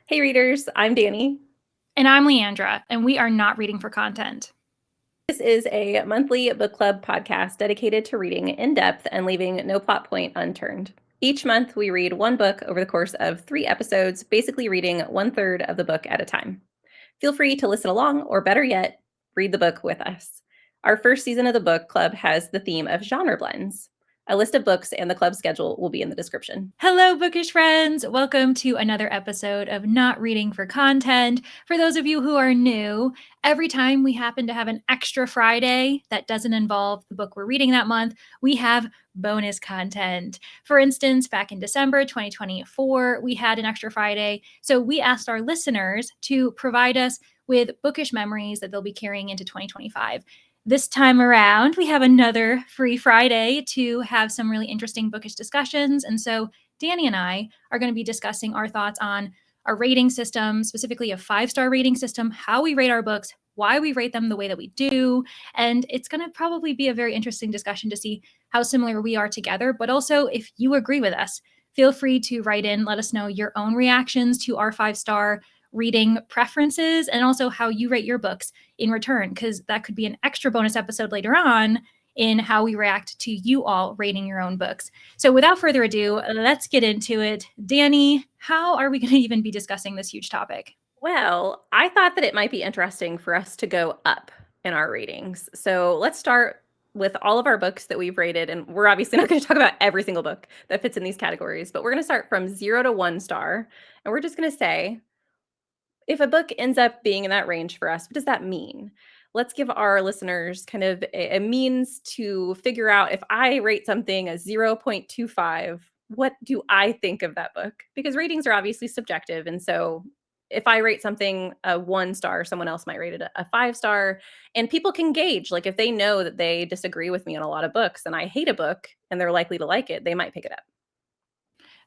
Hey readers, I'm Danny. And I'm Leandra, and we are not reading for content. This is a monthly book club podcast dedicated to reading in depth and leaving no plot point unturned. Each month, we read one book over the course of 3 episodes, basically reading 1/3 of the book at a time. Feel free to listen along, or better yet, read the book with us. Our first season of the book club has the theme of genre blends. A list of books and the club schedule will be in the description. Hello, bookish friends. Welcome to another episode of Not Reading for Content. For those of you who are new, every time we happen to have an extra Friday that doesn't involve the book we're reading that month, we have bonus content. For instance, back in December 2024, we had an extra Friday. So we asked our listeners to provide us with bookish memories that they'll be carrying into 2025. This time around, we have another free Friday to have some really interesting bookish discussions. And so Danny and I are going to be discussing our thoughts on our rating system, specifically a 5-star rating system, how we rate our books, why we rate them the way that we do. And it's going to probably be a very interesting discussion to see how similar we are together, but also if you agree with us. Feel free to write in, let us know your own reactions to our 5-star reading preferences and also how you rate your books in return, because that could be an extra bonus episode later on in how we react to you all rating your own books. So without further ado, let's get into it. Danny, how are we going to even be discussing this huge topic? Well, I thought that it might be interesting for us to go up in our ratings. So let's start with all of our books that we've rated. And we're obviously not going to talk about every single book that fits in these categories, but we're going to start from 0 to 1 star. And we're just going to say, if a book ends up being in that range for us, what does that mean? Let's give our listeners kind of a means to figure out if I rate something a 0.25, what do I think of that book? Because ratings are obviously subjective. And so if I rate something a 1 star, someone else might rate it a 5 star. And people can gauge, like if they know that they disagree with me on a lot of books and I hate a book and they're likely to like it, they might pick it up.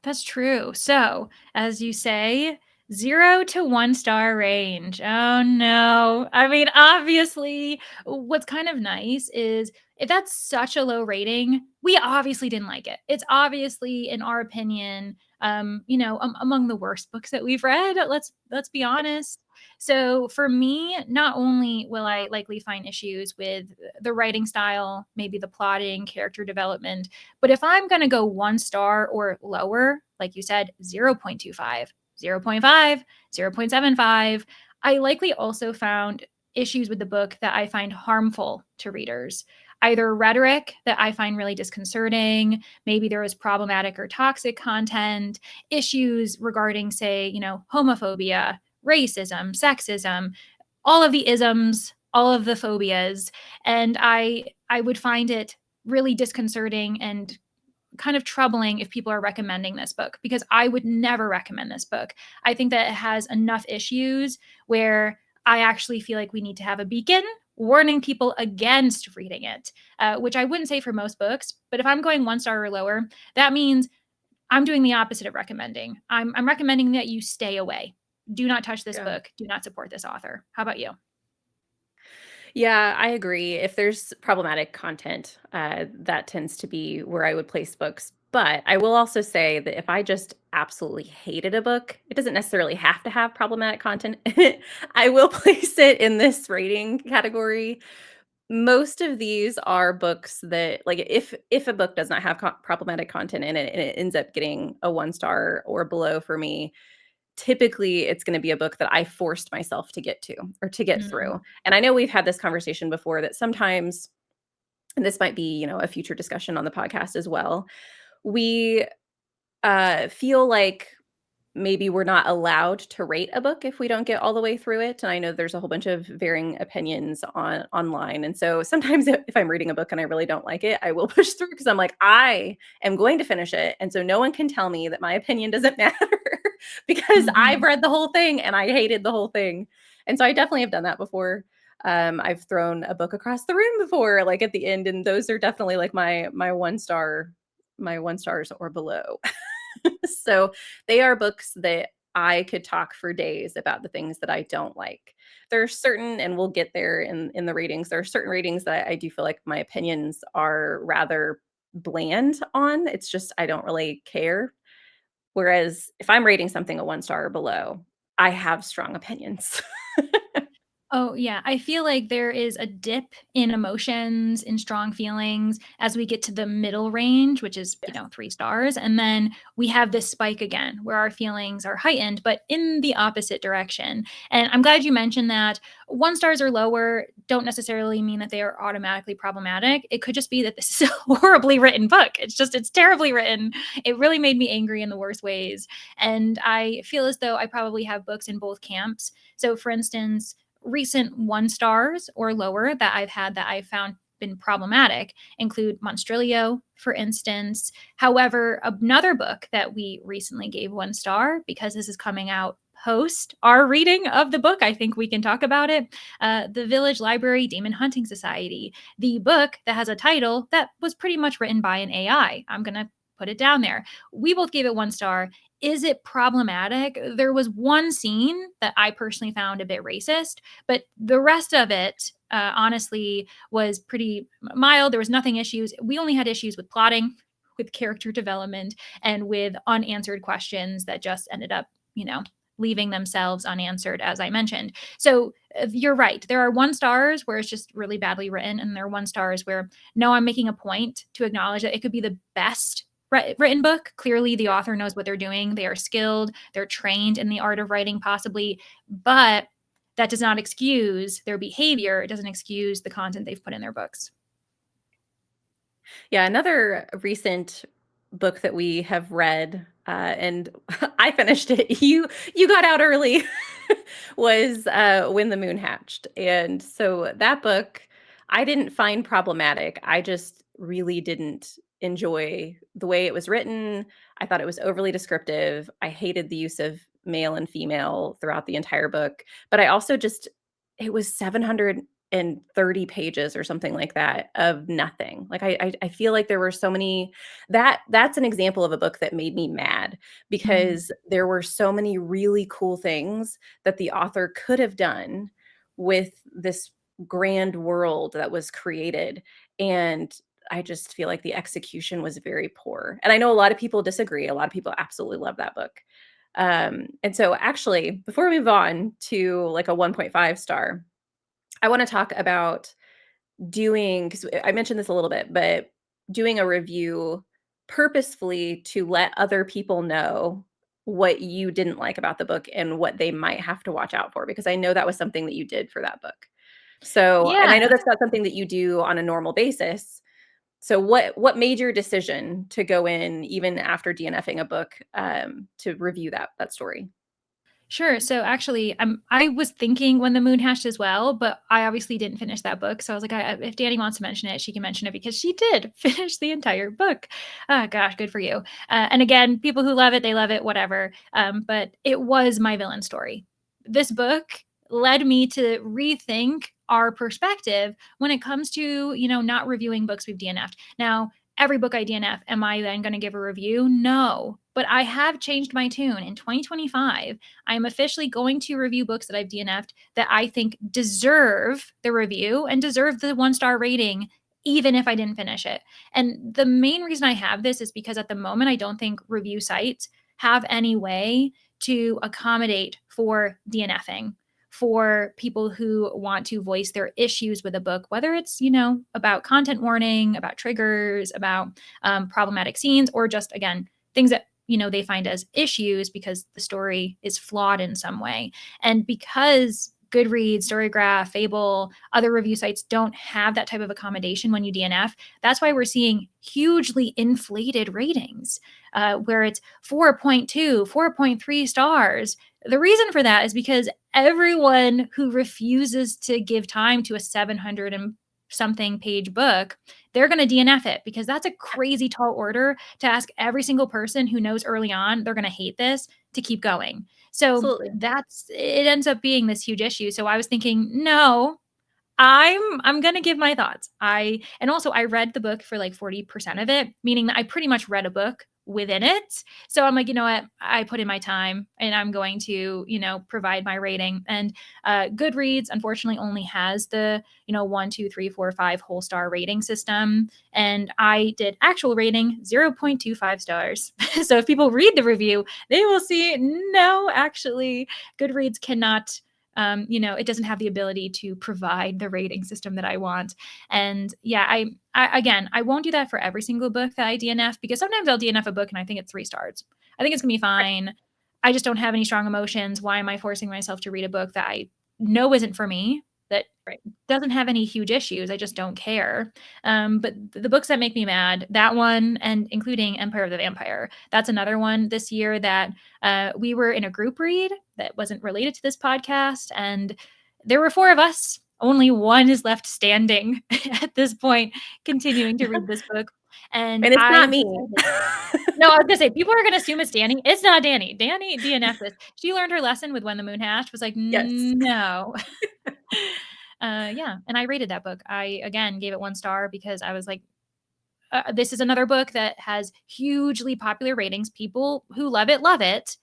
That's true. So, as you say, 0 to 1 star range. Oh no. I mean, obviously, what's kind of nice is if that's such a low rating, we obviously didn't like it. It's obviously, in our opinion, among the worst books that we've read. Let's be honest. So for me, not only will I likely find issues with the writing style, maybe the plotting, character development, but if I'm going to go 1 star or lower, like you said, 0.25, 0.5, 0.75, I likely also found issues with the book that I find harmful to readers. Either rhetoric that I find really disconcerting, maybe there was problematic or toxic content, issues regarding, say, homophobia, racism, sexism, all of the isms, all of the phobias. And I would find it really disconcerting and kind of troubling if people are recommending this book, because I would never recommend this book. I think that it has enough issues where I actually feel like we need to have a beacon warning people against reading it, which I wouldn't say for most books. But if I'm going 1 star or lower, that means I'm doing the opposite of recommending. I'm recommending that you stay away. Do not touch this Yeah. book. Do not support this author. How about you? Yeah, I agree. If there's problematic content, that tends to be where I would place books. But I will also say that if I just absolutely hated a book, it doesn't necessarily have to have problematic content. I will place it in this rating category. Most of these are books that, like, if a book does not have problematic content in it and it ends up getting a 1 star or below for me, typically it's going to be a book that I forced myself to get to or to get Mm. through. And I know we've had this conversation before that sometimes, and this might be, a future discussion on the podcast as well, we feel like maybe we're not allowed to rate a book if we don't get all the way through it. And I know there's a whole bunch of varying opinions online. And so sometimes if I'm reading a book and I really don't like it, I will push through because I'm like, I am going to finish it. And so no one can tell me that my opinion doesn't matter because I've Mhm. read the whole thing and I hated the whole thing. And so I definitely have done that before. I've thrown a book across the room before, like at the end, and those are definitely like my 1 stars or below. So they are books that I could talk for days about the things that I don't like. There are certain, and we'll get there in the ratings. There are certain ratings that I do feel like my opinions are rather bland on. It's just I don't really care. Whereas if I'm rating something a 1 star or below, I have strong opinions. Oh, yeah. I feel like there is a dip in emotions, in strong feelings as we get to the middle range, which is, Yes. 3 stars. And then we have this spike again where our feelings are heightened, but in the opposite direction. And I'm glad you mentioned that 1 stars or lower don't necessarily mean that they are automatically problematic. It could just be that this is a horribly written book. It's terribly written. It really made me angry in the worst ways. And I feel as though I probably have books in both camps. So, for instance, recent 1 stars or lower that I've had that I've found been problematic include Monstrilio, for instance. However, another book that we recently gave 1 star, because this is coming out post our reading of the book, I think we can talk about it. The Village Library Demon Hunting Society, the book that has a title that was pretty much written by an AI. I'm going to put it down there. We both gave it 1 star. Is it problematic? There was one scene that I personally found a bit racist, but the rest of it, honestly, was pretty mild. There was nothing issues. We only had issues with plotting, with character development, and with unanswered questions that just ended up, leaving themselves unanswered, as I mentioned. So you're right. There are 1 stars where it's just really badly written, and there are 1 stars where, no, I'm making a point to acknowledge that it could be the best written book. Clearly, the author knows what they're doing. They are skilled. They're trained in the art of writing, possibly, but that does not excuse their behavior. It doesn't excuse the content they've put in their books. Yeah, another recent book that we have read, and I finished it. You got out early. Was When the Moon Hatched, and so that book I didn't find problematic. I just really didn't enjoy the way it was written. I thought it was overly descriptive. I hated the use of male and female throughout the entire book, but I also just it was 730 pages or something like that of nothing. Like I feel like there were so many that's an example of a book that made me mad Mm. because there were so many really cool things that the author could have done with this grand world that was created. And I just feel like the execution was very poor. And I know a lot of people disagree. A lot of people absolutely love that book. And so actually, before we move on to like a 1.5 star, I want to talk about doing, because I mentioned this a little bit, but doing a review purposefully to let other people know what you didn't like about the book and what they might have to watch out for, because I know that was something that you did for that book. So, and Yeah. I know that's not something that you do on a normal basis. So what made your decision to go in even after DNFing a book to review that story? Sure. So actually, I was thinking When the Moon Hatched as well, but I obviously didn't finish that book. So I was like, if Danny wants to mention it, she can mention it because she did finish the entire book. Ah, gosh, good for you. And again, people who love it, they love it, whatever. But it was my villain story. This book led me to rethink our perspective when it comes to, not reviewing books we've DNF'd. Now, every book I DNF, am I then going to give a review? No. But I have changed my tune. In 2025, I'm officially going to review books that I've DNF'd that I think deserve the review and deserve the 1 star rating, even if I didn't finish it. And the main reason I have this is because at the moment, I don't think review sites have any way to accommodate for DNFing, for people who want to voice their issues with a book, whether it's, about content warning, about triggers, about problematic scenes, or just, again, things that they find as issues because the story is flawed in some way. And because Goodreads, Storygraph, Fable, other review sites don't have that type of accommodation when you DNF, that's why we're seeing hugely inflated ratings, where it's 4.2, 4.3 stars. The reason for that is because everyone who refuses to give time to a 700 and something page book, they're going to DNF it because that's a crazy tall order to ask every single person who knows early on they're going to hate this to keep going. So Absolutely. that's it ends up being this huge issue. So I was thinking, no, I'm going to give my thoughts. I read the book for like 40% of it, meaning that I pretty much read a book within it. So I'm like, you know what? I put in my time and I'm going to, provide my rating. And Goodreads, unfortunately, only has the, 1, 2, 3, 4, 5 whole star rating system. And I did actual rating 0.25 stars. So if people read the review, they will see, no, actually, Goodreads cannot. It doesn't have the ability to provide the rating system that I want. And yeah, I won't do that for every single book that I DNF, because sometimes I'll DNF a book and I think it's 3 stars. I think it's gonna be fine. I just don't have any strong emotions. Why am I forcing myself to read a book that I know isn't for me, that Right. doesn't have any huge issues? I just don't care. But the books that make me mad, that one, and including Empire of the Vampire, that's another one this year that we were in a group read that wasn't related to this podcast, and there were 4 of us. Only one is left standing at this point, continuing to read this book. And And it's I not me. decided, no, I was gonna say, people are gonna assume it's Danny. It's not Danny. Danny DNF'd this. She learned her lesson with When the Moon Hatched, was like, Yes. no. Yeah, and I rated that book. I, again, gave it 1 star because I was like, this is another book that has hugely popular ratings. People who love it,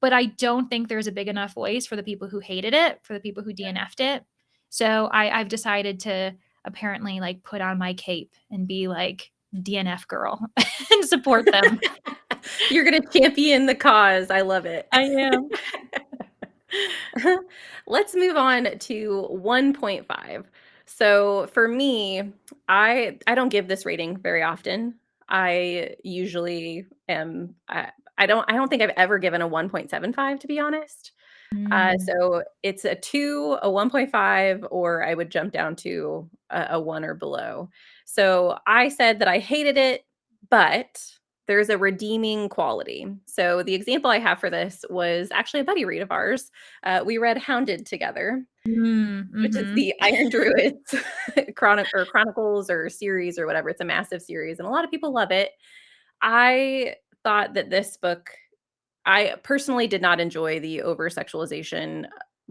but I don't think there's a big enough voice for the people who hated it, for the people who DNF'd it. So I've decided to apparently like put on my cape and be like DNF girl and support them. You're gonna champion the cause. I love it. I am. Let's move on to 1.5. So for me, I don't give this rating very often. I usually am I don't think I've ever given a 1.75, to be honest. Mm. So it's a 2, a 1.5, or I would jump down to a 1 or below. So I said that I hated it, but there's a redeeming quality. So the example I have for this was actually a buddy read of ours. We read Hounded together, Mm, which is mhm. the Iron Druids Chronicles or series or whatever. It's a massive series, and a lot of people love it. I thought that this book I personally did not enjoy the over sexualization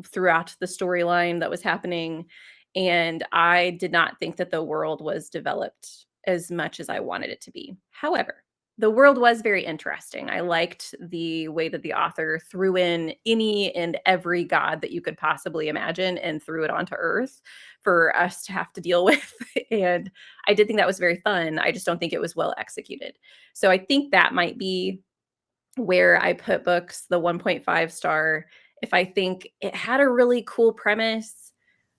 throughout the storyline that was happening. And I did not think that the world was developed as much as I wanted it to be. However, the world was very interesting. I liked the way that the author threw in any and every god that you could possibly imagine and threw it onto Earth for us to have to deal with. And I did think that was very fun. I just don't think it was well executed. So I think that might be where I put books, the 1.5 star. If I think it had a really cool premise,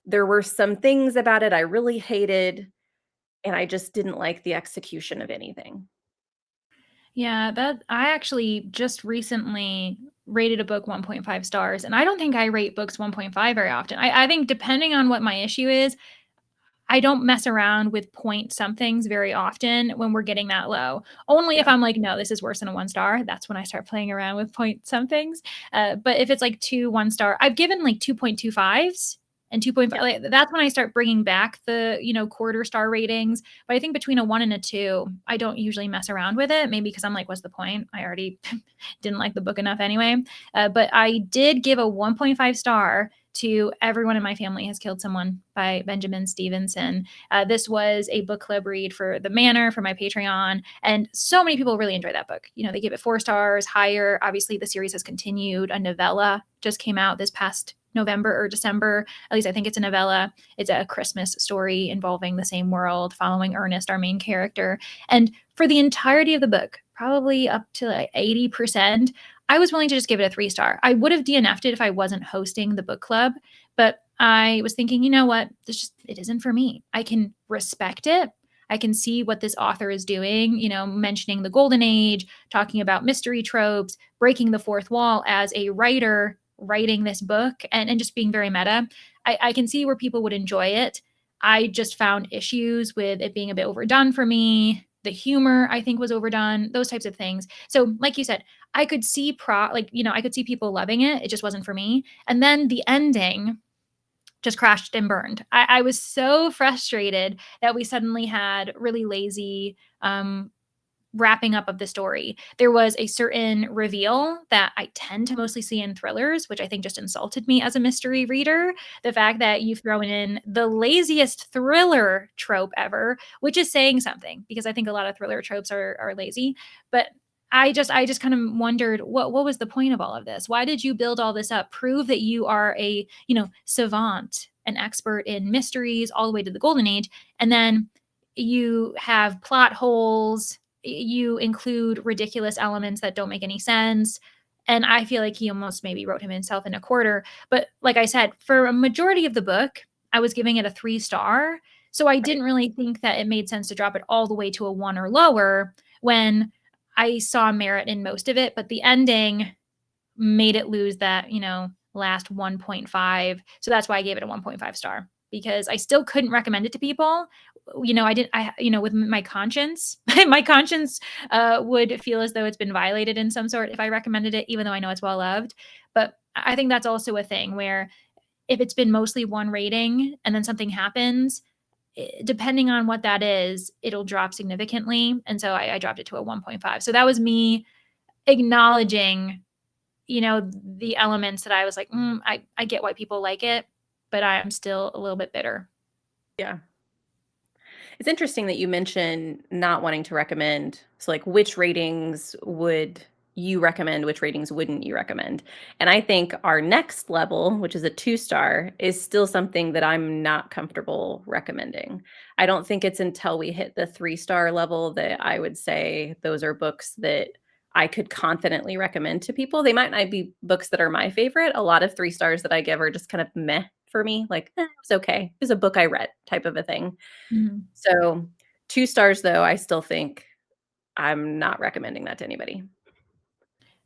there were some things about it I really hated, and I just didn't like the execution of anything. Yeah, that I actually just recently rated a book 1.5 stars, and I don't think I rate books 1.5 very often. I think depending on what my issue is, I don't mess around with point somethings very often when we're getting that low. Only if Yeah. I'm like, no, this is worse than a 1 star. That's when I start playing around with point somethings. But if it's like 2 1 star, I've given like 2.25s and 2.5. Yeah. Like, that's when I start bringing back the, quarter star ratings. But I think between a 1 and a 2, I don't usually mess around with it. Maybe because I'm like, what's the point? I already didn't like the book enough anyway. But I did give a 1.5 star to Everyone in My Family Has Killed Someone by Benjamin Stevenson. This was a book club read for The Manor for my Patreon, and so many people really enjoyed that book. They give it 4 stars, higher. Obviously, the series has continued. A novella just came out this past November or December. At least I think it's a novella. It's a Christmas story involving the same world, following Ernest, our main character. And for the entirety of the book, probably up to like 80%, I was willing to just give it a 3 star. I would have DNF'd it if I wasn't hosting the book club, but I was thinking, you know what? It isn't for me. I can respect it. I can see what this author is doing, mentioning the golden age, talking about mystery tropes, breaking the fourth wall as a writer writing this book, and just being very meta. I can see where people would enjoy it. I just found issues with it being a bit overdone for me. The humor, I think, was overdone, those types of things. So, like you said, I could see I could see people loving it. It just wasn't for me. And then the ending just crashed and burned. I was so frustrated that we suddenly had really lazy wrapping up of the story. There was a certain reveal that I tend to mostly see in thrillers, which I think just insulted me as a mystery reader. The fact that you've thrown in the laziest thriller trope ever, which is saying something, because I think a lot of thriller tropes are lazy. But I just kind of wondered what was the point of all of this? Why did you build all this up? Prove that you are a, savant, an expert in mysteries all the way to the golden age, and then you have plot holes, you include ridiculous elements that don't make any sense. And I feel like he almost maybe wrote himself in a quarter. But like I said, for a majority of the book, I was giving it a 3 star. So I didn't really think that it made sense to drop it all the way to a 1 or lower when I saw merit in most of it, but the ending made it lose that, last 1.5. So that's why I gave it a 1.5 star, because I still couldn't recommend it to people. I didn't, with my conscience, my conscience would feel as though it's been violated in some sort if I recommended it, even though I know it's well loved. But I think that's also a thing where if it's been mostly 1 rating and then something happens, depending on what that is, it'll drop significantly. And so I dropped it to a 1.5. So that was me acknowledging, the elements that I was like, I get why people like it, but I'm still a little bit bitter. Yeah. It's interesting that you mention not wanting to recommend. So, like, which ratings would you recommend? Which ratings wouldn't you recommend? And I think our next level, which is a 2 star, is still something that I'm not comfortable recommending. I don't think it's until we hit the 3 star level that I would say those are books that I could confidently recommend to people. They might not be books that are my favorite. A lot of 3 stars that I give are just kind of meh for me, like, it's okay. It's a book I read type of a thing. Mhm. So, 2 stars, though, I still think I'm not recommending that to anybody.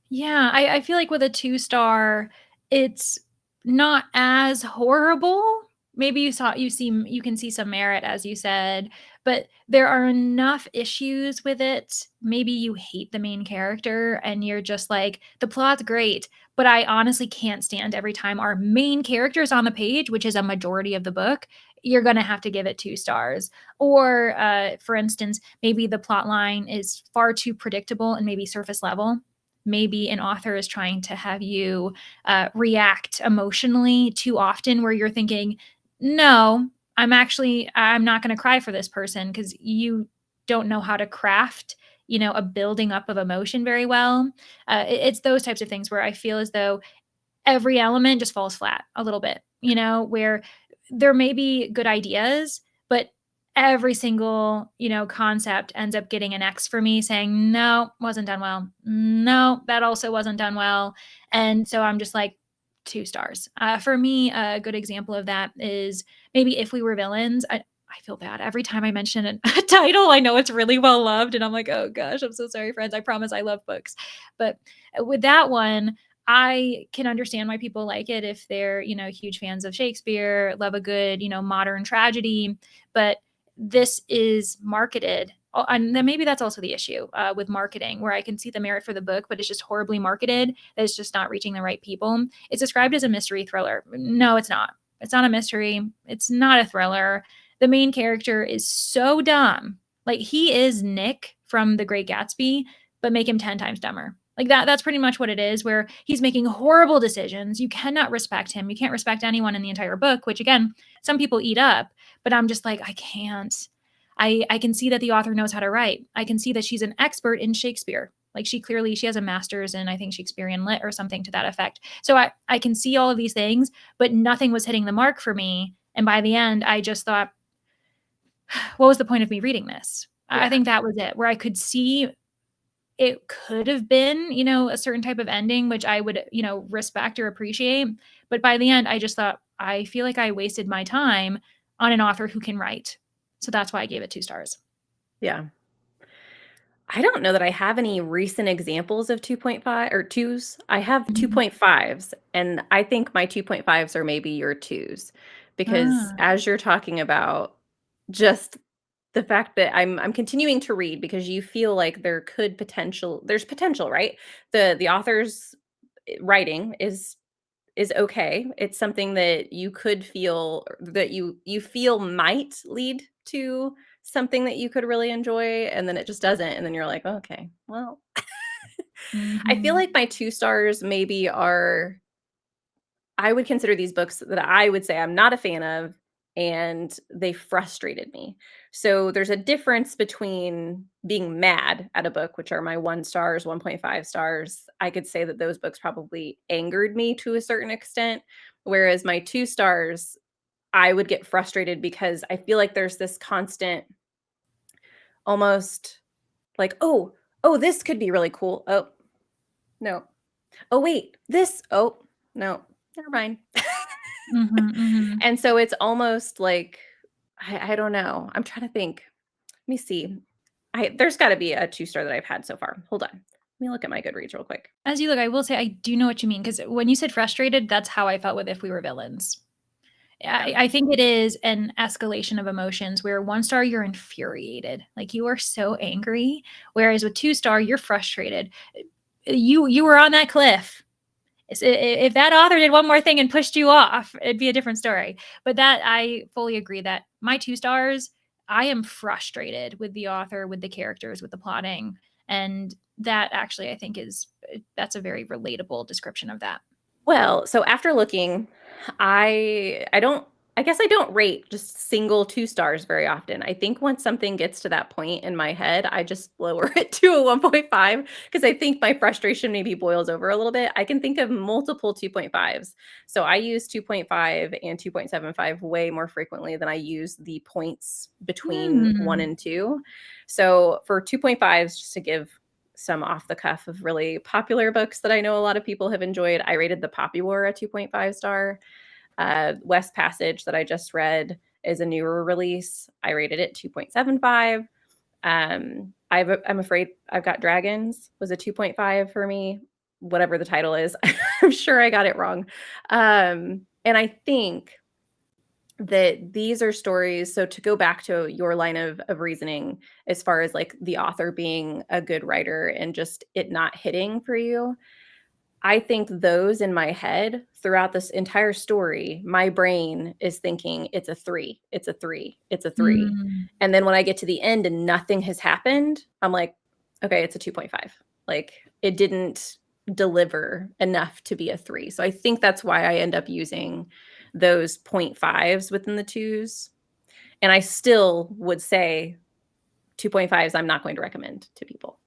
Yeah, I feel like with a 2 star, it's not as horrible. Maybe you can see some merit, as you said, but there are enough issues with it. Maybe you hate the main character and you're just like, the plot's great, but I honestly can't stand every time our main character is on the page, which is a majority of the book, you're gonna have to give it 2 stars. Or for instance, maybe the plot line is far too predictable and maybe surface level. Maybe an author is trying to have you react emotionally too often, where you're thinking, no, I'm not going to cry for this person, because you don't know how to craft, a building up of emotion very well. It's those types of things where I feel as though every element just falls flat a little bit, where there may be good ideas, but every single, concept ends up getting an X for me, saying, no, wasn't done well. No, that also wasn't done well. And so I'm just like, 2 stars. For me, a good example of that is maybe If We Were Villains. I feel bad every time I mention a title. I know it's really well loved, and I'm like, oh gosh, I'm so sorry, friends. I promise I love books. But with that one, I can understand why people like it if they're, huge fans of Shakespeare, love a good, modern tragedy. But this is marketed. And then maybe that's also the issue with marketing, where I can see the merit for the book, but it's just horribly marketed. That it's just not reaching the right people. It's described as a mystery thriller. No, it's not. It's not a mystery. It's not a thriller. The main character is so dumb. Like, he is Nick from The Great Gatsby, but make him 10 times dumber. Like, that's pretty much what it is, where he's making horrible decisions. You cannot respect him. You can't respect anyone in the entire book, which again, some people eat up, but I'm just like, I can't. I can see that the author knows how to write. I can see that she's an expert in Shakespeare. Like, she has a master's in, I think, Shakespearean lit or something to that effect. So I can see all of these things, but nothing was hitting the mark for me. And by the end, I just thought, what was the point of me reading this? I Yeah. think that was it, where I could see it could have been, a certain type of ending, which I would, respect or appreciate. But by the end, I just thought, I feel like I wasted my time on an author who can write. So that's why I gave it 2 stars. Yeah. I don't know that I have any recent examples of 2.5 or 2s. I have Mhm. 2.5s, and I think my 2.5s are maybe your 2s, because Ah. as you're talking about just the fact that I'm continuing to read because you feel like there's potential, right? The author's writing is okay. It's something that you could feel that you feel might lead to something that you could really enjoy, and then it just doesn't, and then you're like, "Okay, well." I feel Mhm. like my 2 stars maybe are I would consider these books that I would say I'm not a fan of, and they frustrated me. So there's a difference between being mad at a book, which are my 1 stars, 1.5 stars. I could say that those books probably angered me to a certain extent, whereas my 2 stars, I would get frustrated because I feel like there's this constant almost like, "Oh, this could be really cool. Oh, no. Oh, wait, this. Oh, no. Never mind." Mhm, mhm. And so it's almost like I don't know. I'm trying to think. Let me see. There's gotta be a 2-star that I've had so far. Hold on. Let me look at my Goodreads real quick. As you look, I will say I do know what you mean, because when you said frustrated, that's how I felt with If We Were Villains. Yeah. I think it is an escalation of emotions where 1 star, you're infuriated. Like, you are so angry, whereas with 2 star, you're frustrated. You were on that cliff. If that author did one more thing and pushed you off, it'd be a different story. But that, I fully agree that my 2 stars, I am frustrated with the author, with the characters, with the plotting, and that actually I think that's a very relatable description of that. Well, so after looking, I don't I guess I don't rate just single 2 stars very often. I think once something gets to that point in my head, I just lower it to a 1.5 because I think my frustration maybe boils over a little bit. I can think of multiple 2.5s. So I use 2.5 and 2.75 way more frequently than I use the points between 1 Mm. and 2. So for 2.5s, just to give some off the cuff of really popular books that I know a lot of people have enjoyed. I rated The Poppy War a 2.5 star. West Passage that I just read is a newer release. I rated it 2.75. I'm Afraid I've Got Dragons was a 2.5 for me, whatever the title is. I'm sure I got it wrong. And I think that these are stories, so to go back to your line of reasoning as far as like the author being a good writer and just it not hitting for you, I think those in my head throughout this entire story, my brain is thinking it's a 3, it's a 3, it's a 3. Mm. And then when I get to the end and nothing has happened, I'm like, okay, it's a 2.5. Like it didn't deliver enough to be a 3. So I think that's why I end up using those 0.5s within the 2s. And I still would say 2.5s I'm not going to recommend to people.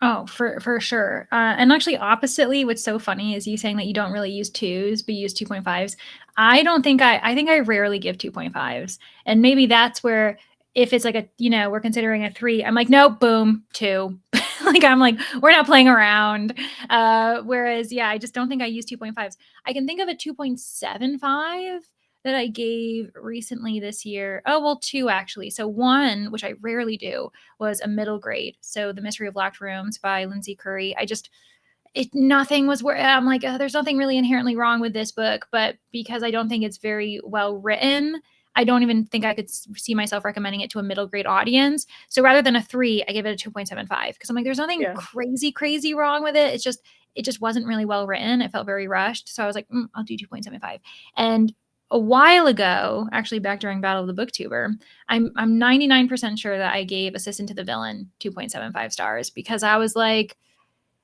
Oh, for sure. And actually, oppositely, what's so funny is you saying that you don't really use 2s, but you use 2.5s. I think I rarely give 2.5s. And maybe that's where, if it's like we're considering a 3, I'm like, nope, boom, 2. Like, I'm like, we're not playing around. Whereas, yeah, I just don't think I use 2.5s. I can think of a 2.75 that I gave recently this year. Oh, well, 2 actually. So one, which I rarely do, was a middle grade. So The Mystery of Locked Rooms by Lindsay Curry. Nothing was where I'm like, there's nothing really inherently wrong with this book, but because I don't think it's very well written, I don't even think I could see myself recommending it to a middle grade audience. So rather than a 3, I give it a 2.75 because I'm like, there's nothing Yeah. crazy wrong with it. It just wasn't really well written. It felt very rushed. So I was like, I'll do 2.75. And a while ago, actually back during Battle of the Booktuber, I'm 99% sure that I gave Assistant to the Villain 2.75 stars because I was like,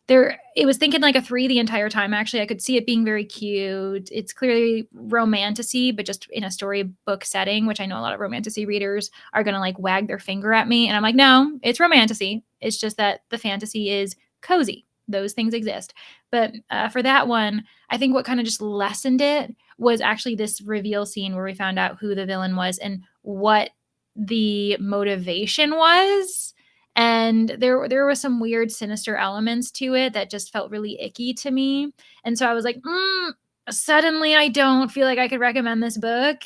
it was thinking like a 3 the entire time. Actually, I could see it being very cute. It's clearly romantasy, but just in a storybook setting, which I know a lot of romantasy readers are going to like wag their finger at me. And I'm like, no, it's romantasy. It's just that the fantasy is cozy. Those things exist. But for that one, I think what kind of just lessened it was actually this reveal scene where we found out who the villain was and what the motivation was. And there was some weird sinister elements to it that just felt really icky to me. And so I was like, suddenly I don't feel like I could recommend this book.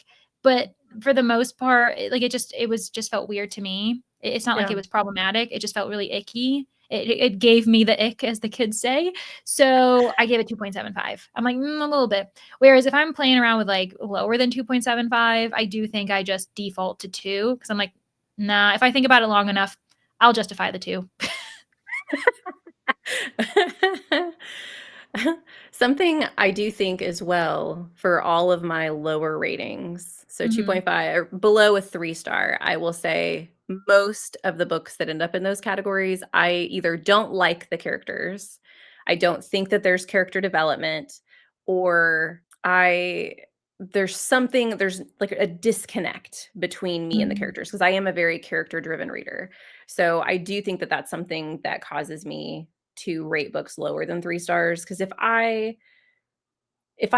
But for the most part, it was just felt weird to me. It's not like Yeah. it was problematic. It just felt really icky. It gave me the ick, as the kids say. So I gave it 2.75. I'm like, a little bit. Whereas if I'm playing around with like lower than 2.75, I do think I just default to 2 because I'm like, nah, if I think about it long enough, I'll justify the 2. Something I do think as well for all of my lower ratings, so Mhm. 2.5 or below a 3-star, I will say most of the books that end up in those categories, I either don't like the characters, I don't think that there's character development, or there's like a disconnect between me and the Mm. characters because I am a very character driven reader. So I do think that that's something that causes me to rate books lower than 3 stars because if I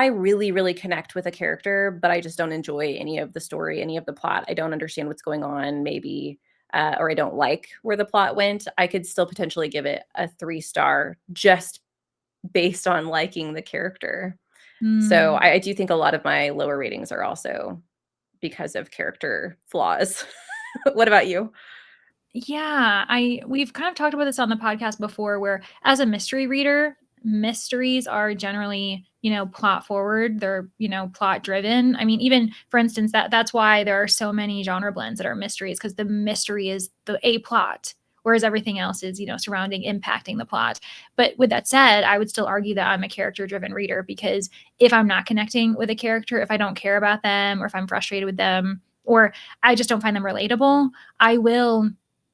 really, really connect with a character, but I just don't enjoy any of the story, any of the plot, I don't understand what's going on, maybe, or I don't like where the plot went, I could still potentially give it a 3 star just based on liking the character. So Mm. I do think a lot of my lower ratings are also because of character flaws. What about you? Yeah, I we've kind of talked about this on the podcast before where as a mystery reader, mysteries are generally, plot forward, they're, plot driven. I mean, even for instance, that's why there are so many genre blends that are mysteries because the mystery is the a plot, whereas everything else is, surrounding impacting the plot. But with that said, I would still argue that I'm a character driven reader because if I'm not connecting with a character, if I don't care about them or if I'm frustrated with them or I just don't find them relatable, I will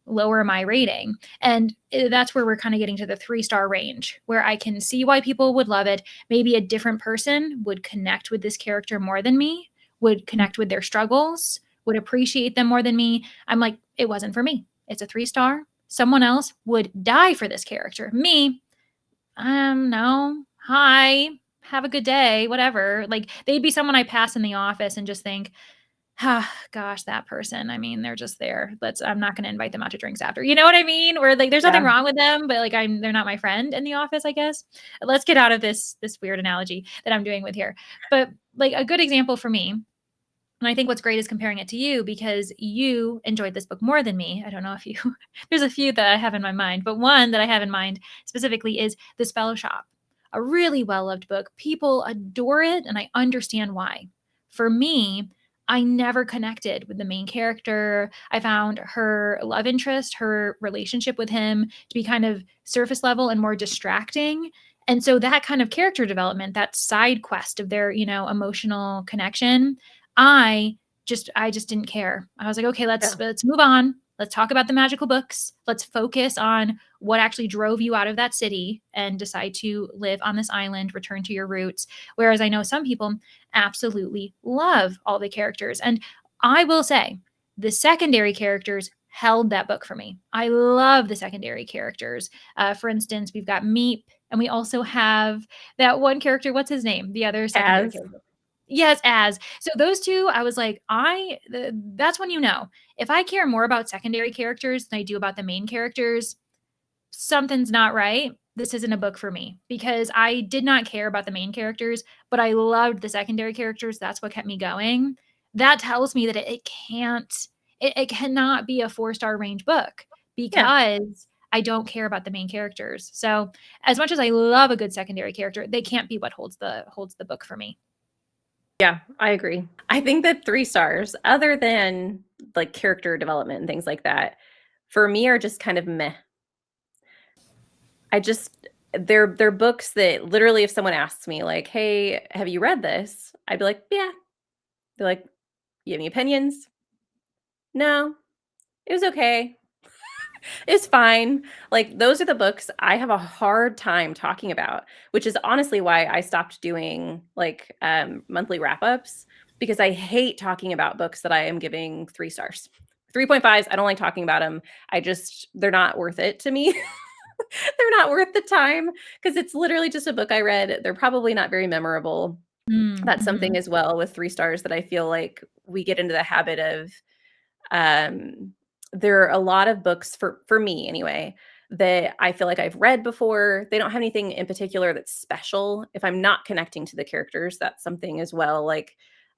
lower my rating. And that's where we're kind of getting to the 3 star range, where I can see why people would love it. Maybe a different person would connect with this character more than me, would connect with their struggles, would appreciate them more than me. I'm like, it wasn't for me. It's a 3 star. Someone else would die for this character. Me, no. Hi. Have a good day. Whatever. Like they'd be someone I pass in the office and just think, ah, gosh, that person. I mean, they're just there. I'm not going to invite them out to drinks after. You know what I mean? Or like, there's nothing Yeah. wrong with them, but like, they're not my friend in the office, I guess. Let's get out of this weird analogy that I'm doing with here. But like a good example for me, and I think what's great is comparing it to you because you enjoyed this book more than me. I don't know if you, there's a few that I have in my mind, but one that I have in mind specifically is The Spell Shop, a really well loved book. People adore it, and I understand why. For me, I never connected with the main character. I found her love interest, her relationship with him to be kind of surface level and more distracting. And so that kind of character development, that side quest of their, emotional connection, I just didn't care. I was like, okay, Yeah. let's move on. Let's talk about the magical books. Let's focus on what actually drove you out of that city and decide to live on this island, return to your roots. Whereas I know some people absolutely love all the characters. And I will say, the secondary characters held that book for me. I love the secondary characters. For instance, we've got Meep, and we also have that one character. What's his name? The other secondary As character. Yes, as. So those 2, I was like, that's when if I care more about secondary characters than I do about the main characters, something's not right. This isn't a book for me because I did not care about the main characters, but I loved the secondary characters. That's what kept me going. That tells me that it cannot be a 4 star range book yeah. because I don't care about the main characters. So as much as I love a good secondary character, they can't be what holds the book for me. Yeah, I agree. I think that 3 stars, other than, like, character development and things like that, for me are just kind of meh. I just they're books that literally if someone asks me like, "Hey, have you read this?" I'd be like, "Yeah." They're like, "You have any opinions?" "No, it was okay. It's fine." Like, those are the books I have a hard time talking about, which is honestly why I stopped doing, like, monthly wrap-ups because I hate talking about books that I am giving 3 stars. 3.5s, I don't like talking about them. They're not worth it to me. They're not worth the time because it's literally just a book I read. They're probably not very memorable. Mm, That's something mhm. as well with 3 stars that I feel like we get into the habit of, um, there are a lot of books for me anyway, that I feel like I've read before. They don't have anything in particular that's special. If I'm not connecting to the characters, that's something as well, like,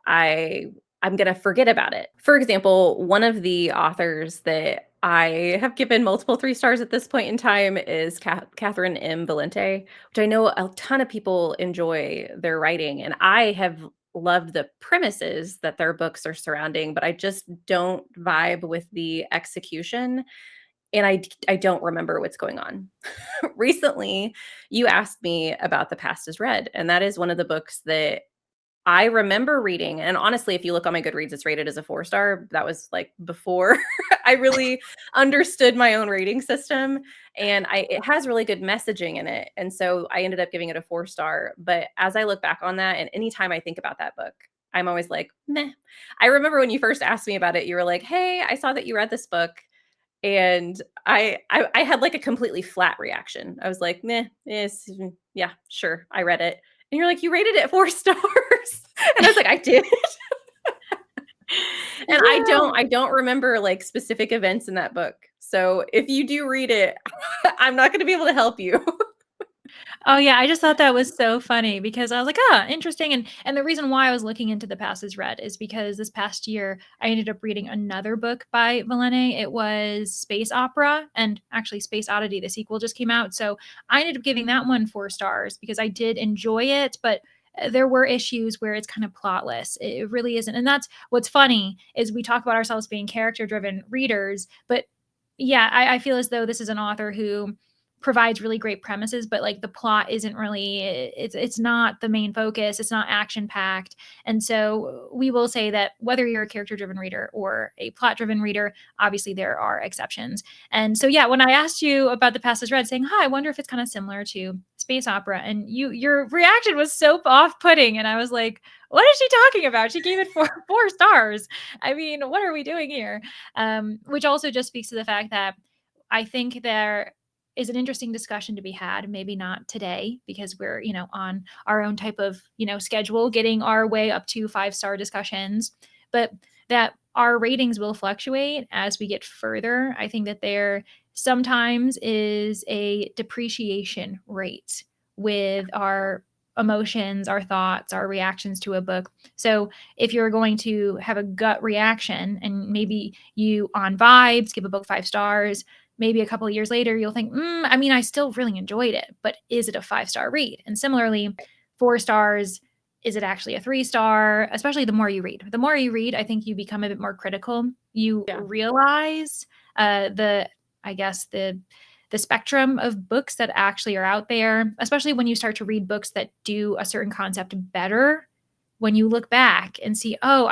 I I'm gonna forget about it. For example, one of the authors that I have given multiple 3 stars at this point in time is Catherine M. Valente, which I know a ton of people enjoy their writing, and I have loved the premises that their books are surrounding, but I just don't vibe with the execution, and I don't remember what's going on. Recently, you asked me about The Past is Red, and that is one of the books that I remember reading, and honestly, if you look on my Goodreads, it's rated as a 4 star. That was, like, before I really understood my own rating system, and I it has really good messaging in it, and so I ended up giving it a 4 star, but as I look back on that, and anytime I think about that book, I'm always like, meh. I remember when you first asked me about it, you were like, hey, I saw that you read this book. And I had like a completely flat reaction. I was like, "Meh, yes, yeah, sure, I read it." And you're like, "You rated it 4 stars." And I was like, "I did." And Yeah. I don't remember like specific events in that book. So if you do read it, I'm not gonna be able to help you. Oh, yeah, I just thought that was so funny because I was like, "Ah, interesting," and the reason why I was looking into the passes read is because this past year, I ended up reading another book by Valene. It was Space Opera, and actually Space Oddity, the sequel just came out, so I ended up giving that one 4 stars because I did enjoy it, but, there were issues where it's kind of plotless. It really isn't, and that's what's funny is we talk about ourselves being character-driven readers, but yeah, I feel as though this is an author who provides really great premises, but like the plot isn't really it's not the main focus. It's not action packed. And so we will say that whether you're a character driven reader or a plot driven reader, obviously there are exceptions. And so yeah, when I asked you about the passes read, saying, "Hi, I wonder if it's kind of similar to space opera," and your reaction was so off putting, and I was like, "What is she talking about? She gave it four stars. I mean, what are we doing here?" Which also just speaks to the fact that I think there is an interesting discussion to be had. Maybe not today because we're, on our own type of, schedule, getting our way up to 5-star discussions, but that our ratings will fluctuate as we get further. I think that there sometimes is a depreciation rate with our emotions, our thoughts, our reactions to a book. So if you're going to have a gut reaction and maybe you on vibes give a book 5 stars, maybe a couple of years later you'll think, I mean, I still really enjoyed it, but is it a 5-star read? And similarly, 4 stars, is it actually a 3-star? Especially the more you read. The more you read, I think you become a bit more critical. You Yeah. realize the, I guess, the spectrum of books that actually are out there, especially when you start to read books that do a certain concept better. When you look back and see, oh,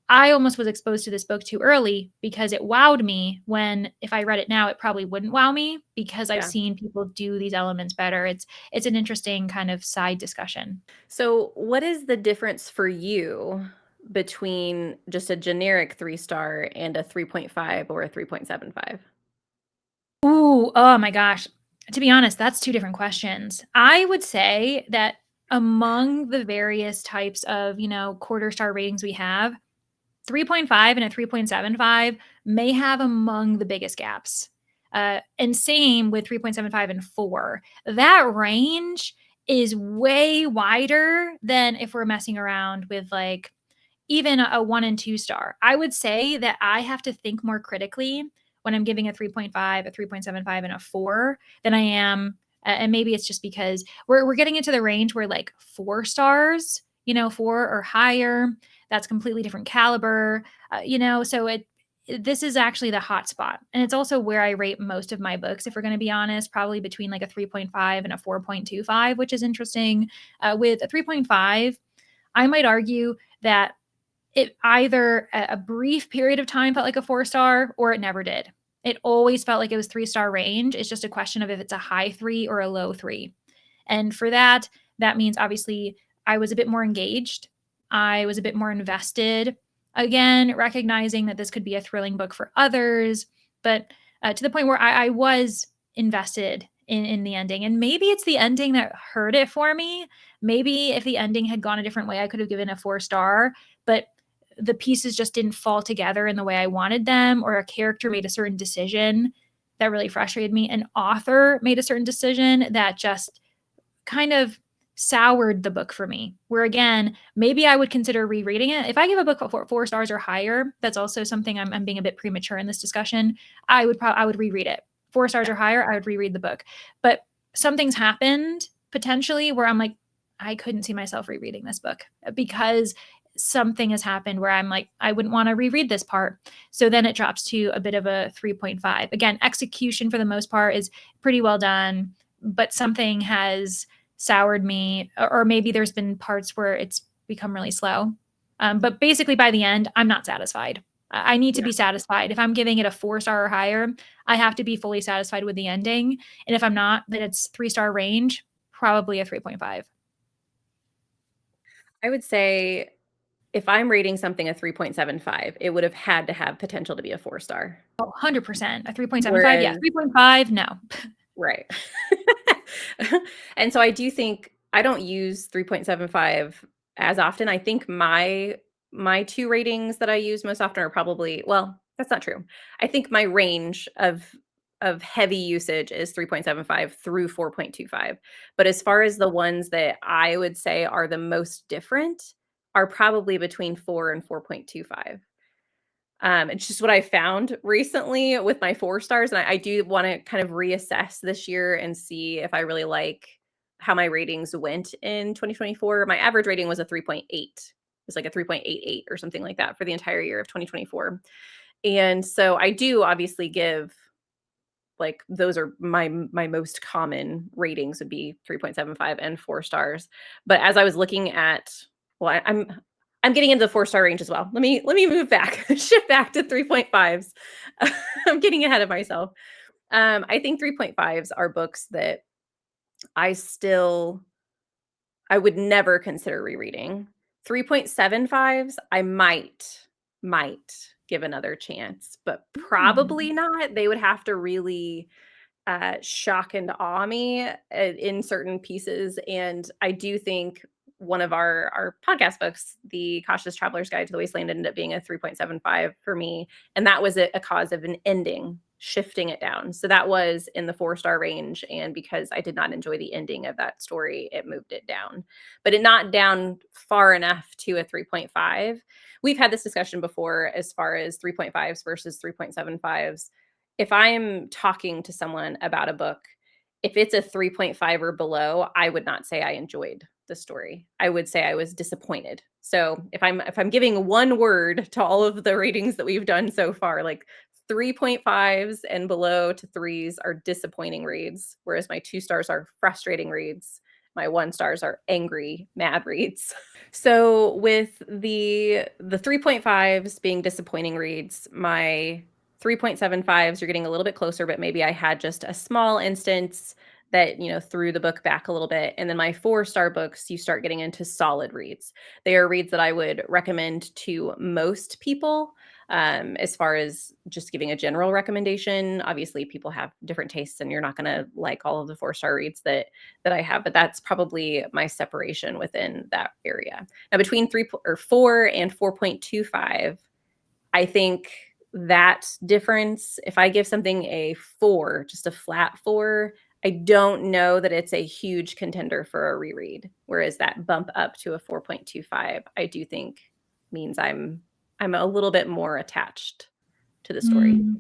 I almost was exposed to this book too early because it wowed me when if I read it now, it probably wouldn't wow me because I've Yeah. seen people do these elements better. It's an interesting kind of side discussion. So what is the difference for you between just a generic 3-star and a 3.5 or a 3.75? Ooh, oh my gosh. To be honest, that's two different questions. I would say that among the various types of, quarter star ratings we have, 3.5 and a 3.75 may have among the biggest gaps. And same with 3.75 and 4. That range is way wider than if we're messing around with like even a 1 and 2 star. I would say that I have to think more critically when I'm giving a 3.5, a 3.75, and a 4 than I am. And maybe it's just because we're getting into the range where like 4 stars, 4 or higher, that's completely different caliber, so this is actually the hot spot. And it's also where I rate most of my books, if we're going to be honest, probably between like a 3.5 and a 4.25, which is interesting. With a 3.5, I might argue that it either a brief period of time felt like a 4-star or it never did. It always felt like it was 3-star range. It's just a question of if it's a high 3 or a low 3. And for that, that means obviously I was a bit more engaged. I was a bit more invested. Again, recognizing that this could be a thrilling book for others, but to the point where I was invested in the ending. And maybe it's the ending that hurt it for me. Maybe if the ending had gone a different way, I could have given a 4-star, but the pieces just didn't fall together in the way I wanted them, or a character made a certain decision that really frustrated me. An author made a certain decision that just kind of soured the book for me. Where again, maybe I would consider rereading it. If I give a book 4 stars or higher, that's also something I'm being a bit premature in this discussion. I would reread it. 4 stars Yeah. or higher, I would reread the book. But something's happened potentially where I'm like, I couldn't see myself rereading this book because something has happened where I'm like, I wouldn't want to reread this part. So then it drops to a bit of a 3.5. Again, execution for the most part is pretty well done, but something has soured me, or maybe there's been parts where it's become really slow. But basically, by the end, I'm not satisfied. I need to Yeah. be satisfied. If I'm giving it a 4-star or higher, I have to be fully satisfied with the ending. And if I'm not, then it's 3-star range, probably a 3.5. I would say if I'm rating something a 3.75, it would have had to have potential to be a 4-star. Oh, 100%. A 3.75? Yeah. Whereas 3.5? No. right. And so I do think I don't use 3.75 as often. I think my 2 ratings that I use most often are probably well, that's not true. I think my range of heavy usage is 3.75 through 4.25. But as far as the ones that I would say are the most different are probably between 4 and 4.25. It's just what I found recently with my 4 stars, and I do wanna kind of reassess this year and see if I really like how my ratings went in 2024. My average rating was a 3.8. It was like a 3.88 or something like that for the entire year of 2024. And so I do obviously give like those are my most common ratings would be 3.75 and 4 stars. But as I was looking at well, I'm getting into the 4-star range as well. Let me move back, shift back to 3.5s. I'm getting ahead of myself. I think 3.5s are books that I still I would never consider rereading. 3.75s, I might give another chance, but Mm. probably not. They would have to really shock and awe me in certain pieces. And I do think one of our podcast books, The Cautious Traveler's Guide to the Wasteland, ended up being a 3.75 for me. And that was a cause of an ending, shifting it down. So that was in the 4-star range. And because I did not enjoy the ending of that story, it moved it down. But it not down far enough to a 3.5. We've had this discussion before as far as 3.5s versus 3.75s. If I'm talking to someone about a book, if it's a 3.5 or below, I would not say I enjoyed the story. I would say I was disappointed. So if I'm giving one word to all of the ratings that we've done so far, like 3.5s and below to 3s are disappointing reads, whereas my 2 stars are frustrating reads. My 1 stars are angry, mad reads. So with the 3.5s being disappointing reads, my 3.75s you're getting a little bit closer, but maybe I had just a small instance that, threw the book back a little bit. And then my 4-star books, you start getting into solid reads. They are reads that I would recommend to most people. As far as just giving a general recommendation, obviously people have different tastes and you're not going to like all of the 4-star reads that I have, but that's probably my separation within that area. Now between 3 or 4 and 4.25, I think that difference, if I give something a 4, just a flat 4, I don't know that it's a huge contender for a reread. Whereas that bump up to a 4.25, I do think means I'm a little bit more attached to the story. Mm.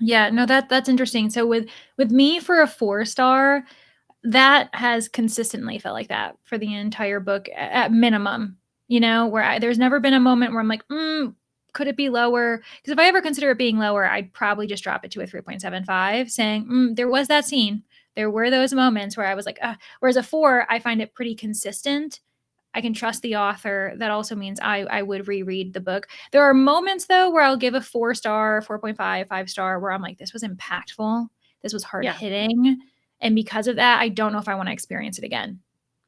Yeah, no, that's interesting. So with me for a 4-star, that has consistently felt like that for the entire book at minimum, where there's never been a moment where I'm like, could it be lower? Because if I ever consider it being lower, I'd probably just drop it to a 3.75, saying, there was that scene. There were those moments where I was like, whereas a 4, I find it pretty consistent. I can trust the author. That also means I would reread the book. There are moments though where I'll give a 4-star, 4.5, 5-star where I'm like, this was impactful. This was hard Yeah, hitting. And because of that, I don't know if I want to experience it again.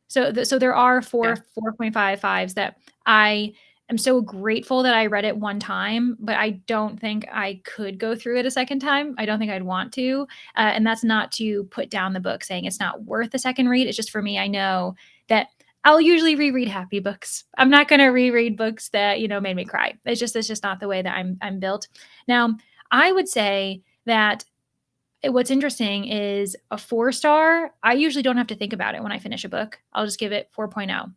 So there are yeah, 4.55s that I am so grateful that I read it one time, but I don't think I could go through it a second time. I don't think I'd want to. And that's not to put down the book saying it's not worth a second read. It's just for me, I know that I'll usually reread happy books. I'm not going to reread books that, made me cry. It's just not the way that I'm built. Now, I would say that what's interesting is a 4-star, I usually don't have to think about it when I finish a book. I'll just give it 4.0.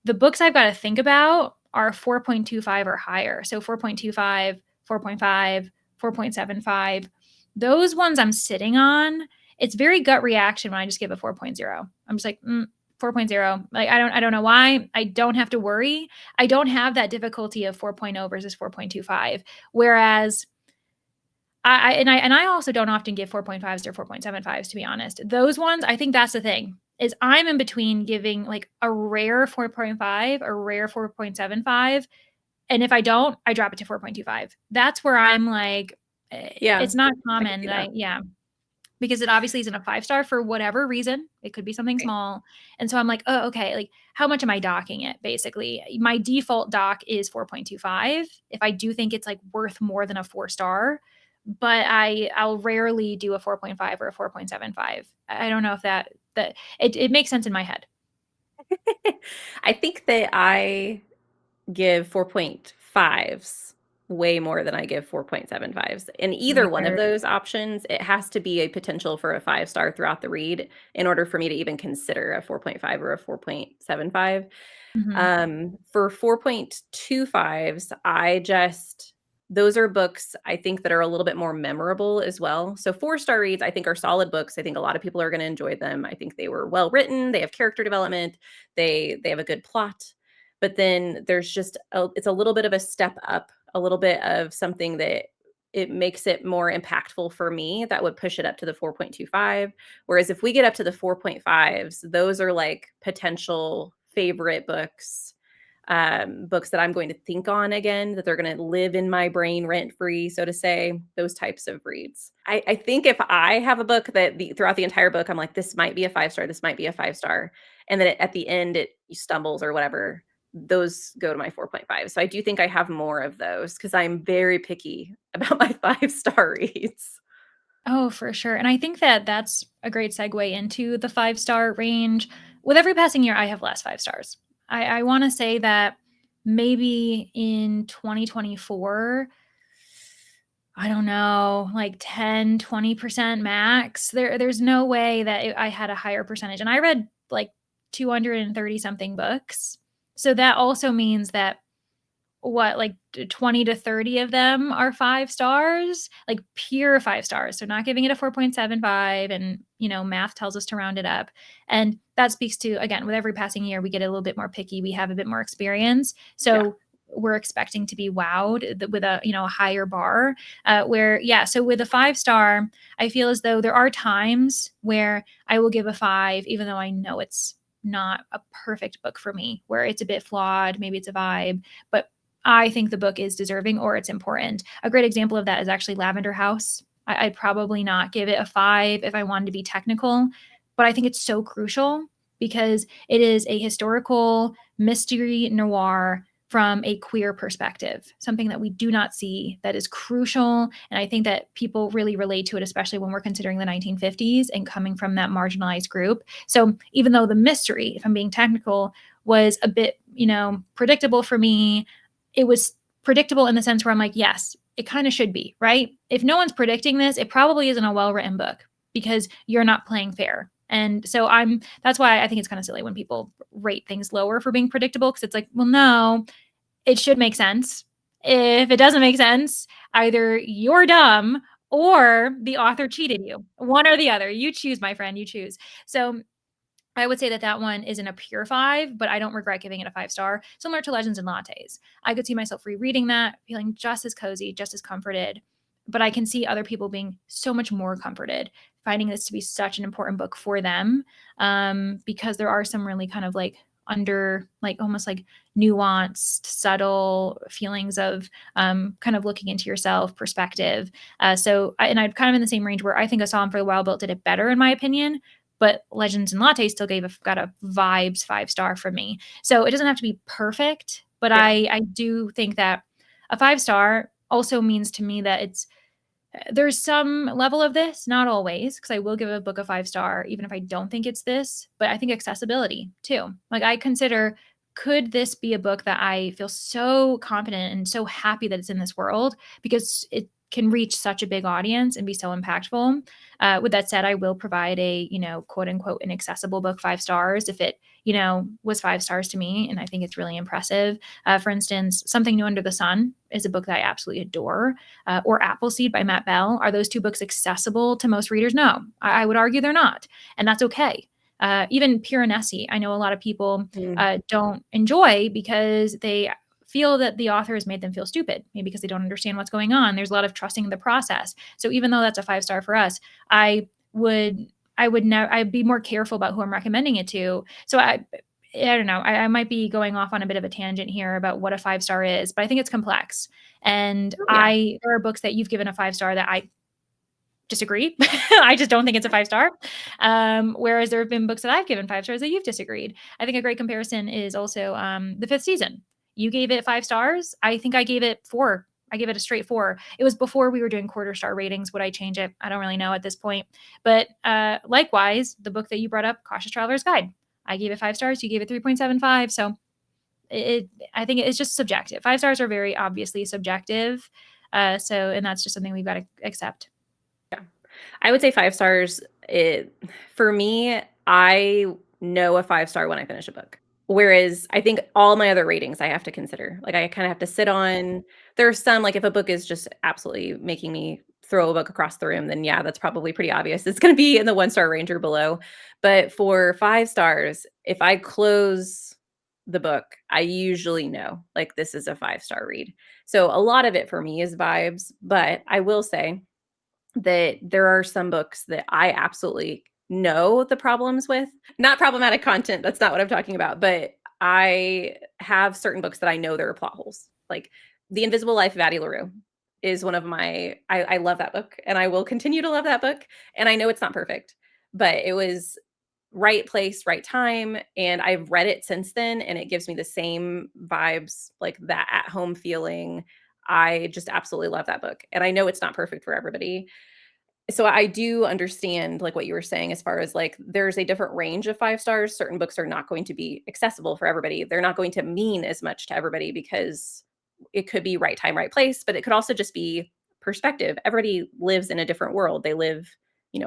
The books I've got to think about are 4.25 or higher. So 4.25, 4.5, 4.75. Those ones I'm sitting on, it's very gut reaction when I just give a 4.0. I'm just like, 4.0. Like I don't know why. I don't have to worry. I don't have that difficulty of 4.0 versus 4.25. Whereas I also don't often give 4.5s or 4.75s, to be honest. Those ones, I think that's the thing, is I'm in between giving like a rare 4.5, a rare 4.75, and if I don't, I drop it to 4.25. That's where I'm like, yeah. it's not I could common see that that. yeah. because it obviously isn't a 5-star for whatever reason. It could be something Right. small. And so I'm like, oh, okay, like how much am I docking it basically? My default dock is 4.25 if I do think it's like worth more than a 4-star, but I'll rarely do a 4.5 or a 4.75. I don't know if that it makes sense in my head. I think that I give 4.5s way more than I give 4.75s. In either one of Weird. those options, it has to be a potential for a 5-star throughout the read in order for me to even consider a 4.5 or a 4.75. Mhm. For 4.25s, those are books I think that are a little bit more memorable as well. So 4-star reads I think are solid books. I think a lot of people are going to enjoy them. I think they were well written, they have character development, they have a good plot. But then it's a little bit of a step up, a little bit of something that it makes it more impactful for me that would push it up to the 4.25. Whereas if we get up to the 4.5s, those are like potential favorite books, books that I'm going to think on again, that they're going to live in my brain rent free, so to say, those types of reads. I think if I have a book that throughout the entire book, I'm like, this might be a 5-star, this might be a 5-star. And then at the end, it stumbles or whatever, those go to my 4.5. So I do think I have more of those because I'm very picky about my 5-star reads. Oh, for sure. And I think that that's a great segue into the 5-star range. With every passing year, I have less 5-stars. I want to say that maybe in 2024, I don't know, like 10, 20% max. There's no way that I had a higher percentage. And I read like 230 something books. So that also means that what, like 20 to 30 of them are 5 stars, like pure 5 stars. So not giving it a 4.75. And, math tells us to round it up. And that speaks to, again, with every passing year, we get a little bit more picky. We have a bit more experience. Yeah. So we're expecting to be wowed with a higher bar, yeah, so with a 5-star, I feel as though there are times where I will give a 5 even though I know it's not a perfect book for me, where it's a bit flawed, maybe it's a vibe, but I think the book is deserving or it's important. A great example of that is actually Lavender House. I'd probably not give it a 5 if I wanted to be technical, but I think it's so crucial because it is a historical mystery noir from a queer perspective, something that we do not see that is crucial. And I think that people really relate to it, especially when we're considering the 1950s and coming from that marginalized group. So even though the mystery, if I'm being technical, was a bit, predictable for me, it was predictable in the sense where I'm like, yes, it kind of should be, right? If no one's predicting this, it probably isn't a well-written book because you're not playing fair. And so that's why I think it's kind of silly when people rate things lower for being predictable, because it's like, well, no, it should make sense. If it doesn't make sense, either you're dumb or the author cheated you. One or the other. You choose, my friend, you choose. So I would say that that one isn't a pure 5, but I don't regret giving it a 5-star. Similar to Legends and Lattes. I could see myself rereading that, feeling just as cozy, just as comforted. But I can see other people being so much more comforted, finding this to be such an important book for them, because there are some really kind of like like almost like nuanced, subtle feelings of kind of looking into yourself, perspective. And I'm kind of in the same range where I think A Psalm for the Wild Built did it better in my opinion, but Legends and Latte still got a vibes 5-star from me. So it doesn't have to be perfect, but Yeah. I do think that a 5-star also means to me that there's some level of this, not always, because I will give a book a 5-star even if I don't think it's this, but I think accessibility too. Like I consider, could this be a book that I feel so confident and so happy that it's in this world because it can reach such a big audience and be so impactful. With that said, I will provide a, quote unquote, inaccessible book 5 stars if it, was 5 stars to me. And I think it's really impressive. For instance, Something New Under the Sun is a book that I absolutely adore, or Appleseed by Matt Bell. Are those two books accessible to most readers? No, I would argue they're not. And that's okay. Even Piranesi, I know a lot of people Mm. don't enjoy because they feel that the author has made them feel stupid, maybe because they don't understand what's going on. There's a lot of trusting in the process. So even though that's a 5-star for us, I'd be more careful about who I'm recommending it to. So I don't know. I might be going off on a bit of a tangent here about what a 5-star is, but I think it's complex. And Oh, yeah. there are books that you've given a 5-star that I disagree. I just don't think it's a 5-star. Whereas there have been books that I've given 5 stars that you've disagreed. I think a great comparison is also the 5th season. You gave it 5 stars. I think I gave it 4. I gave it a straight 4. It was before we were doing quarter star ratings. Would I change it? I don't really know at this point. But likewise, the book that you brought up, Cautious Traveler's Guide, I gave it 5 stars. You gave it 3.75. So I think it's just subjective. 5 stars are very obviously subjective. And that's just something we've got to accept. I would say 5 stars. For me, I know a 5-star when I finish a book. Whereas I think all my other ratings I have to consider. Like I kind of have to sit on. There's some like if a book is just absolutely making me throw a book across the room, then yeah, that's probably pretty obvious. It's going to be in the 1-star range or below. But for 5 stars, if I close the book, I usually know like this is a 5-star read. So a lot of it for me is vibes, but I will say that there are some books that I absolutely know the problems with. Not problematic content, that's not what I'm talking about, but I have certain books that I know there are plot holes. Like The Invisible Life of Addie LaRue is one of my I love that book and I will continue to love that book. And I know it's not perfect, but it was right place, right time. And I've read it since then and it gives me the same vibes, like that at home feeling. I just absolutely love that book. And I know it's not perfect for everybody, so I do understand like what you were saying as far as like there's a different range of 5 stars. Certain books are not going to be accessible for everybody. They're not going to mean as much to everybody because it could be right time, right place, but it could also just be perspective. Everybody lives in a different world. They live,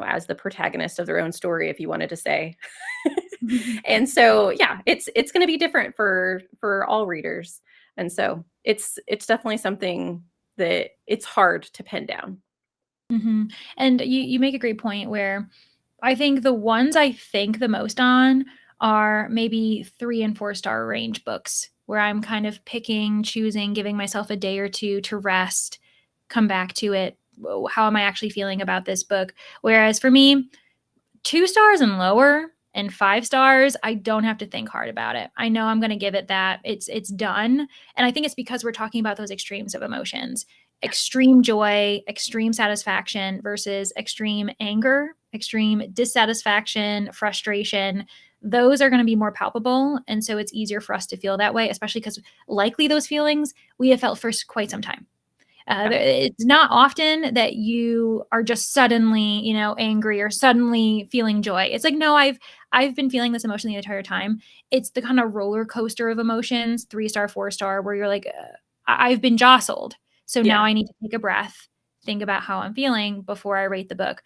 as the protagonist of their own story, if you wanted to say. And so yeah, it's going to be different for all readers. And so it's definitely something that it's hard to pin down. Mm-hmm. And you make a great point where I think the ones I think the most on are maybe 3 and 4-star range books where I'm kind of picking, choosing, giving myself a day or two to rest, come back to it. How am I actually feeling about this book? Whereas for me, 2 stars and lower and 5 stars, I don't have to think hard about it. I know I'm going to give it that. It's done. And I think it's because we're talking about those extremes of emotions. Extreme joy, extreme satisfaction versus extreme anger, extreme dissatisfaction, frustration. Those are going to be more palpable. And so it's easier for us to feel that way, especially because likely those feelings we have felt for quite some time. It's not often that you are just suddenly, angry or suddenly feeling joy. It's like, no, I've been feeling this emotion the entire time. It's the kind of roller coaster of emotions, 3-star, 4-star, where you're like, I've been jostled. So now Yeah. I need to take a breath, think about how I'm feeling before I rate the book.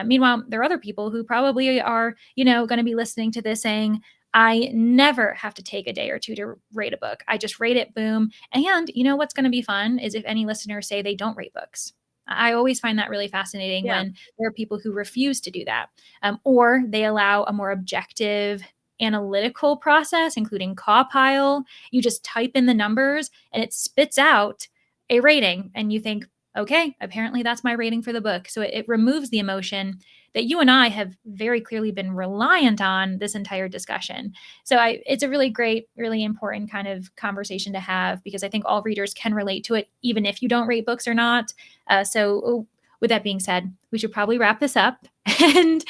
Meanwhile, there are other people who probably are, going to be listening to this saying, I never have to take a day or two to rate a book. I just rate it, boom. And what's going to be fun is if any listeners say they don't rate books. I always find that really fascinating Yeah. when there are people who refuse to do that, or they allow a more objective, analytical process, including caw pile. You just type in the numbers and it spits out a rating, and you think, okay, apparently that's my rating for the book. So it removes the emotion that you and I have very clearly been reliant on this entire discussion. So it's a really great, really important kind of conversation to have because I think all readers can relate to it, even if you don't rate books or not. With that being said, we should probably wrap this up. And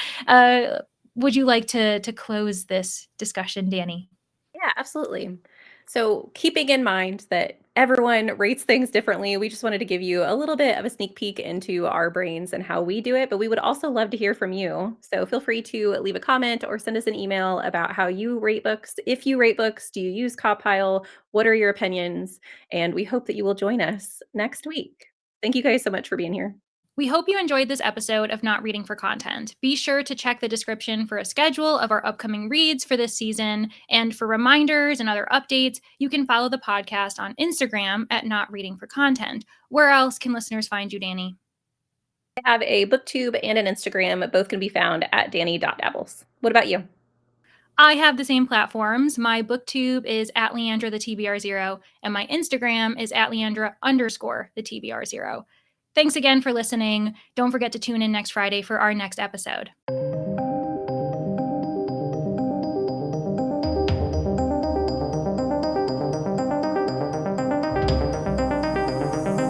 would you like to close this discussion, Danny? Yeah, absolutely. So, keeping in mind that everyone rates things differently, we just wanted to give you a little bit of a sneak peek into our brains and how we do it, but we would also love to hear from you. So, feel free to leave a comment or send us an email about how you rate books. If you rate books, do you use Copile? What are your opinions? And we hope that you will join us next week. Thank you guys so much for being here. We hope you enjoyed this episode of Not Reading for Content. Be sure to check the description for a schedule of our upcoming reads for this season. And for reminders and other updates, you can follow the podcast on Instagram at Not Reading for Content. Where else can listeners find you, Danny? I have a booktube and an Instagram. Both can be found at danny.dabbles. What about you? I have the same platforms. My booktube is at Leandra the TBR0, and my Instagram is at Leandra_the TBR0. Thanks again for listening. Don't forget to tune in next Friday for our next episode.